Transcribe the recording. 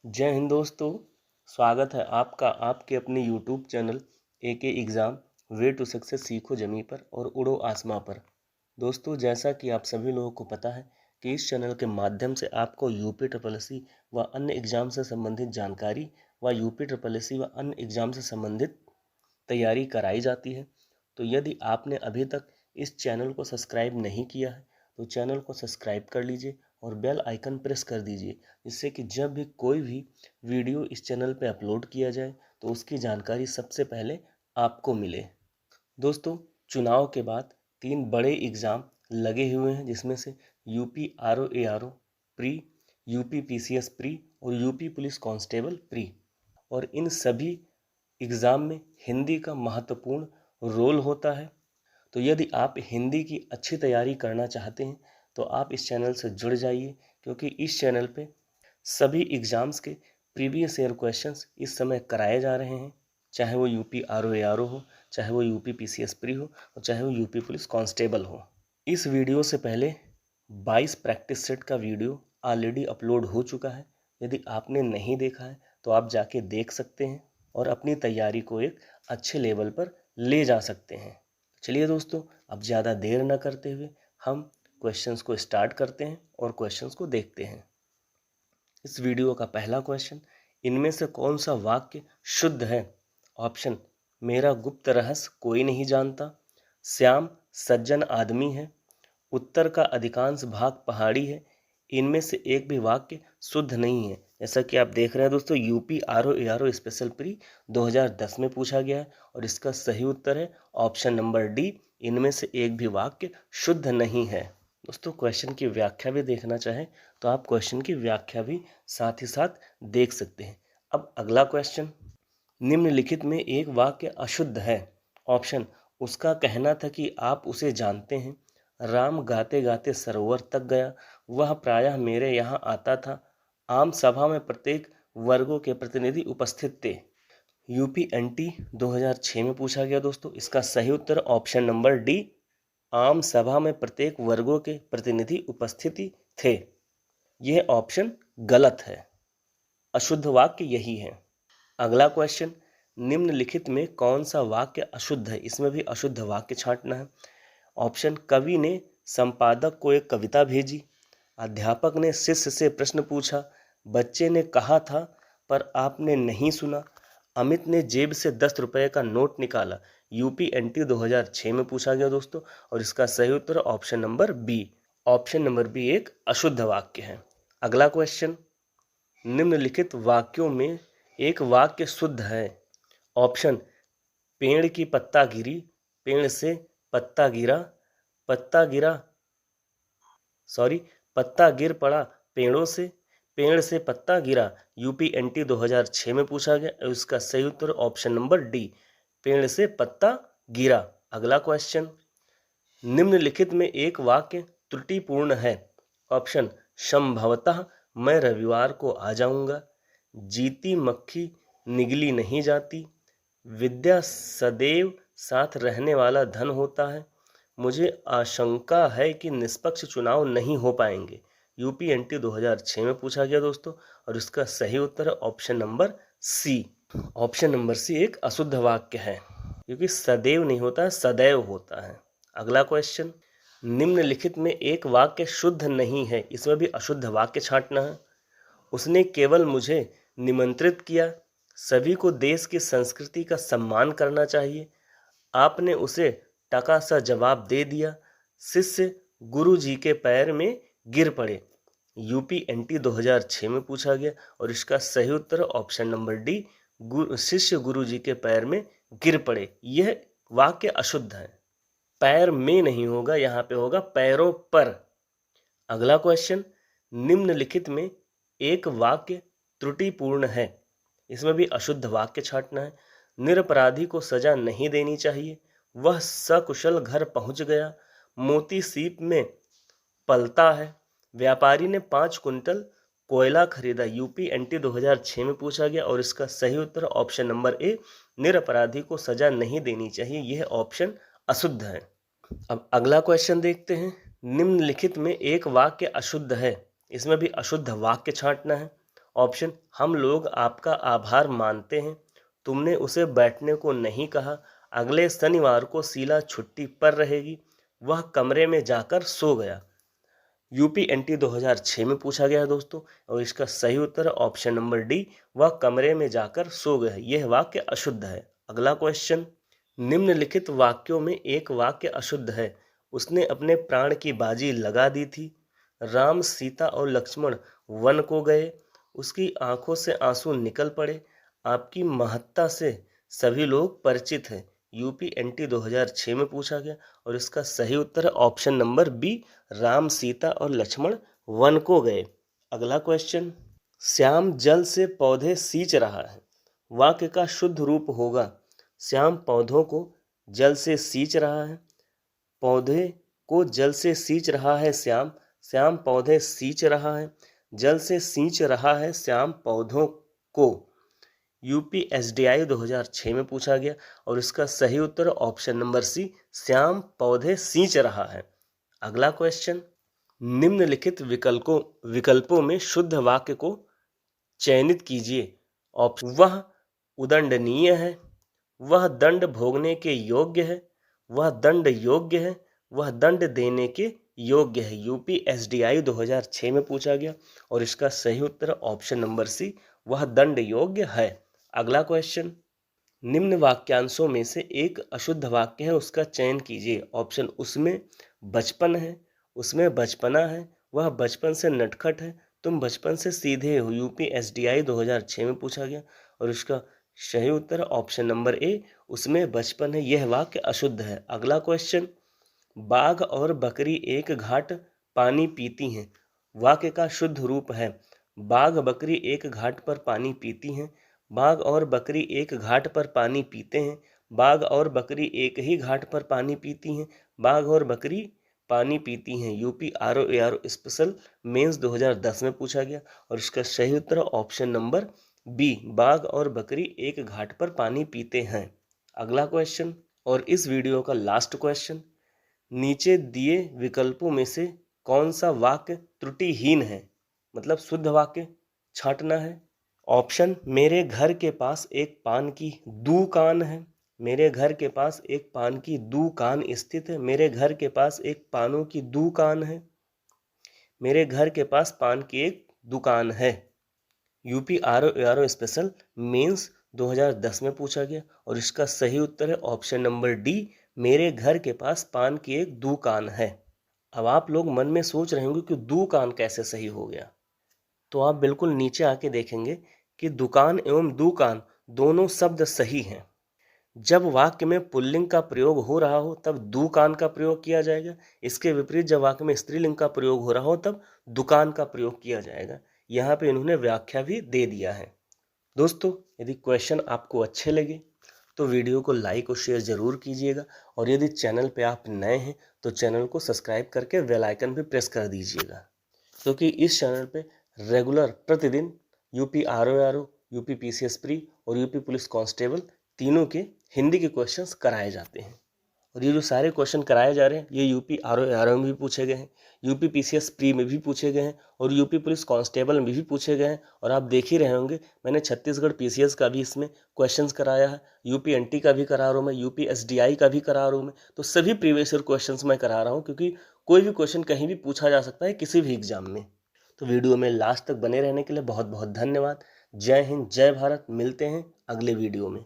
जय हिंद दोस्तों। स्वागत है आपका आपके अपने YouTube channel AK exam way to success सीखो जमी पर और उड़ो आसमां पर। दोस्तों, जैसा कि आप सभी लोगों को पता है कि इस चैनल के माध्यम से आपको यूपी ट्रिपल एस सी व अन्य एग्ज़ाम से संबंधित जानकारी व यूपी ट्रिपल एस सी व अन्य एग्ज़ाम से संबंधित तैयारी कराई जाती है। तो यदि आपने अभी तक इस चैनल को सब्सक्राइब नहीं किया है तो चैनल को सब्सक्राइब कर लीजिए और बेल आइकन प्रेस कर दीजिए, जिससे कि जब भी कोई भी वीडियो इस चैनल पे अपलोड किया जाए तो उसकी जानकारी सबसे पहले आपको मिले। दोस्तों, चुनाव के बाद 3 बड़े एग्ज़ाम लगे हुए हैं, जिसमें से UP RO ARO pre, UP PCS pre और यूपी पुलिस कांस्टेबल प्री। और इन सभी एग्ज़ाम में हिंदी का महत्वपूर्ण रोल होता है। तो यदि आप हिंदी की अच्छी तैयारी करना चाहते हैं तो आप इस चैनल से जुड़ जाइए, क्योंकि इस चैनल पे सभी एग्ज़ाम्स के प्रीवियस ईयर क्वेश्चंस इस समय कराए जा रहे हैं, चाहे वो यूपी आरओ एआरओ हो, चाहे वो यूपी पीसीएस प्री हो और चाहे वो यूपी पुलिस कांस्टेबल हो। इस वीडियो से पहले 22 प्रैक्टिस सेट का वीडियो ऑलरेडी अपलोड हो चुका है। यदि आपने नहीं देखा है तो आप जाके देख सकते हैं और अपनी तैयारी को एक अच्छे लेवल पर ले जा सकते हैं। चलिए दोस्तों, अब ज़्यादा देर न करते हुए हम क्वेश्चंस को स्टार्ट करते हैं और क्वेश्चंस को देखते हैं। इस वीडियो का पहला क्वेश्चन, इनमें से कौन सा वाक्य शुद्ध है? ऑप्शन, मेरा गुप्त रहस्य कोई नहीं जानता, श्याम सज्जन आदमी है, उत्तर का अधिकांश भाग पहाड़ी है। इनमें से एक भी वाक्य शुद्ध नहीं है। जैसा कि आप देख रहे हैं दोस्तों, UP RO ARO special pre 2010 में पूछा गया है और इसका सही उत्तर है ऑप्शन नंबर डी, इनमें से एक भी वाक्य शुद्ध नहीं है। दोस्तों, क्वेश्चन की व्याख्या भी देखना चाहें तो आप क्वेश्चन की व्याख्या भी साथ ही साथ देख सकते हैं। अब अगला क्वेश्चन, निम्नलिखित में एक वाक्य अशुद्ध है। ऑप्शन, उसका कहना था कि आप उसे जानते हैं, राम गाते गाते सरोवर तक गया, वह प्रायः मेरे यहाँ आता था, आम सभा में प्रत्येक वर्गों के प्रतिनिधि उपस्थित थे। यूपी एनटी 2006 में पूछा गया दोस्तों। इसका सही उत्तर ऑप्शन नंबर डी, आम सभा में प्रत्येक वर्गों के प्रतिनिधि उपस्थिति थे। यह ऑप्शन गलत है, अशुद्ध वाक्य यही है। अगला क्वेश्चन, निम्नलिखित में कौन सा वाक्य अशुद्ध है? इसमें भी अशुद्ध वाक्य छांटना है। ऑप्शन, कवि ने संपादक को एक कविता भेजी, अध्यापक ने शिष्य से प्रश्न पूछा, बच्चे ने कहा था पर आपने नहीं सुना, अमित ने जेब से 10 रुपए का नोट निकाला। यूपी एनटी 2006 में पूछा गया दोस्तों और इसका सही उत्तर option number B. Option number B एक अशुद्ध वाक्य है। अगला क्वेश्चन, निम्नलिखित वाक्यों में एक वाक्य शुद्ध है। ऑप्शन, पेड़ की पत्ता गिरी, पेड़ से पत्ता गिरा, पत्ता गिरा पत्ता गिर पड़ा पेड़ों से, पेड़ से पत्ता गिरा। यूपी एनटी 2006 में पूछा गया और इसका सही उत्तर ऑप्शन नंबर डी, पेड़ से पत्ता गिरा। अगला क्वेश्चन, निम्नलिखित में एक वाक्य त्रुटिपूर्ण है। ऑप्शन, संभवतः मैं रविवार को आ जाऊंगा, जीती मक्खी निगली नहीं जाती, विद्या सदैव साथ रहने वाला धन होता है, मुझे आशंका है कि निष्पक्ष चुनाव नहीं हो पाएंगे। यूपी एनटी 2006 में पूछा गया दोस्तों और इसका सही उत्तर option number C. Option number C एक अशुद्ध वाक्य है, क्योंकि सदैव नहीं होता है, सदैव होता है। अगला क्वेश्चन, निम्नलिखित में एक वाक्य शुद्ध नहीं है। इसमें भी अशुद्ध वाक्य छांटना है। उसने केवल मुझे निमंत्रित किया, सभी को देश की संस्कृति का सम्मान करना चाहिए, आपने उसे टका सा जवाब दे दिया, शिष्य गुरु जी के पैर में गिर पड़े। यूपी एनटी 2006 में पूछा गया और इसका सही उत्तर ऑप्शन नंबर डी, शिष्य गुरु जी के पैर में गिर पड़े। यह वाक्य अशुद्ध है, पैर में नहीं होगा, यहाँ पे होगा पैरों पर। अगला क्वेश्चन, निम्नलिखित में एक वाक्य त्रुटिपूर्ण है। इसमें भी अशुद्ध वाक्य छांटना है। निरपराधी को सजा नहीं देनी चाहिए, वह सकुशल घर पहुंच गया, मोती सीप में पलता है, व्यापारी ने 5 कुंटल कोयला खरीदा। यूपी एनटी 2006 में पूछा गया और इसका सही उत्तर ऑप्शन नंबर ए, निरपराधी को सजा नहीं देनी चाहिए। यह ऑप्शन अशुद्ध है। अब अगला क्वेश्चन देखते हैं, निम्नलिखित में एक वाक्य अशुद्ध है। इसमें भी अशुद्ध वाक्य छांटना है। ऑप्शन, हम लोग आपका आभार मानते हैं, तुमने उसे बैठने को नहीं कहा, अगले शनिवार को शीला छुट्टी पर रहेगी, वह कमरे में जाकर सो गया। यूपीएनटी 2006 में पूछा गया है दोस्तों, और इसका सही उत्तर है ऑप्शन नंबर डी, वह कमरे में जाकर सो गया। यह वाक्य अशुद्ध है। अगला क्वेश्चन, निम्नलिखित वाक्यों में एक वाक्य अशुद्ध है। उसने अपने प्राण की बाजी लगा दी थी, राम सीता और लक्ष्मण वन को गए, उसकी आंखों से आंसू निकल पड़े, आपकी महत्ता से सभी लोग परिचित हैं। यूपीएनटी 2006 में पूछा गया, और इसका सही उत्तर है option number B, Ram Sita और लक्ष्मण वन को गए। अगला क्वेश्चन, श्याम जल से पौधे सींच रहा है। वाक्य का शुद्ध रूप होगा, श्याम पौधों को जल से सींच रहा है, पौधे को जल से सींच रहा है श्याम, श्याम पौधे सींच रहा है, जल से सींच रहा है श्याम पौधों को। यूपीएसडीआई 2006 में पूछा गया, और इसका सही उत्तर ऑप्शन नंबर सी, श्याम पौधे सींच रहा है। अगला क्वेश्चन, निम्नलिखित विकल्पों में शुद्ध वाक्य को चयनित कीजिए। ऑप्शन, वह उदंडनीय है, वह दंड भोगने के योग्य है, वह दंड योग्य है, वह दंड देने के योग्य है। यूपीएसडीआई 2006 में पूछा गया, और इसका सही उत्तर ऑप्शन नंबर सी, वह दंड योग्य है। अगला क्वेश्चन, निम्न वाक्यांशों में से एक अशुद्ध वाक्य है, उसका चयन कीजिए। ऑप्शन, उसमें बचपन है, उसमें बचपना है, वह बचपन से नटखट है, तुम बचपन से सीधे हो। यूपीएसडीआई 2006 में पूछा गया, और इसका सही उत्तर ऑप्शन नंबर ए, उसमें बचपन है। यह वाक्य अशुद्ध है। अगला क्वेश्चन, बाघ और बकरी एक घाट पानी पीती हैं। वाक्य का शुद्ध रूप है, बाघ बकरी एक घाट पर पानी पीती हैं, बाघ और बकरी एक घाट पर पानी पीते हैं, बाघ और बकरी एक ही घाट पर पानी पीती हैं, बाघ और बकरी पानी पीती हैं। यूपी आरओ स्पेशल मेंस 2010 में पूछा गया, और इसका सही उत्तर ऑप्शन नंबर बी, बाघ और बकरी एक घाट पर पानी पीते हैं। अगला क्वेश्चन, और इस वीडियो का लास्ट क्वेश्चन, नीचे दिए विकल्पों में से कौन सा वाक्य त्रुटिहीन है, मतलब शुद्ध वाक्य छांटना है। ऑप्शन, मेरे घर के पास एक पान की दुकान है, मेरे घर के पास एक पान की दुकान स्थित है, मेरे घर के पास एक पानों की दुकान है, मेरे घर के पास पान की एक दुकान है। यूपी आरओ स्पेशल मेंस 2010 में पूछा गया, और इसका सही उत्तर है ऑप्शन नंबर डी, मेरे घर के पास पान की एक दुकान है। अब आप लोग मन में सोच रहे होंगे कि दुकान कैसे सही हो गया, तो आप बिल्कुल नीचे आके देखेंगे कि दुकान एवं दुकान दोनों शब्द सही हैं। जब वाक्य में पुल्लिंग का प्रयोग हो रहा हो तब दुकान का प्रयोग किया जाएगा, इसके विपरीत जब वाक्य में स्त्रीलिंग का प्रयोग हो रहा हो तब दुकान का प्रयोग किया जाएगा। यहाँ पे इन्होंने व्याख्या भी दे दिया है। दोस्तों, यदि क्वेश्चन आपको अच्छे लगे तो वीडियो को लाइक और शेयर ज़रूर कीजिएगा, और यदि चैनल पे आप नए हैं तो चैनल को सब्सक्राइब करके बेल आइकन भी प्रेस कर दीजिएगा, क्योंकि इस चैनल पे रेगुलर प्रतिदिन UP RO, UP PCS pre और यूपी पुलिस कांस्टेबल तीनों के हिंदी के क्वेश्चंस कराए जाते हैं। और ये जो सारे क्वेश्चन कराए जा रहे हैं ये यूपी आरओ में भी पूछे गए हैं, यूपी पीसीएस प्री में भी पूछे गए हैं, और यूपी पुलिस कांस्टेबल में भी पूछे गए हैं। और आप देख ही रहे होंगे मैंने छत्तीसगढ़ पीसीएस का भी इसमें क्वेश्चंस कराया है, यूपी एनटी का भी करा रहा हूँ मैं, यूपी एसडीआई का भी करा रहा हूँ मैं। तो सभी प्रीवियस ईयर क्वेश्चंस मैं करा रहा हूँ, क्योंकि कोई भी क्वेश्चन कहीं भी पूछा जा सकता है किसी भी एग्जाम में। तो वीडियो में लास्ट तक बने रहने के लिए बहुत बहुत धन्यवाद। जय हिंद, जय भारत। मिलते हैं अगले वीडियो में।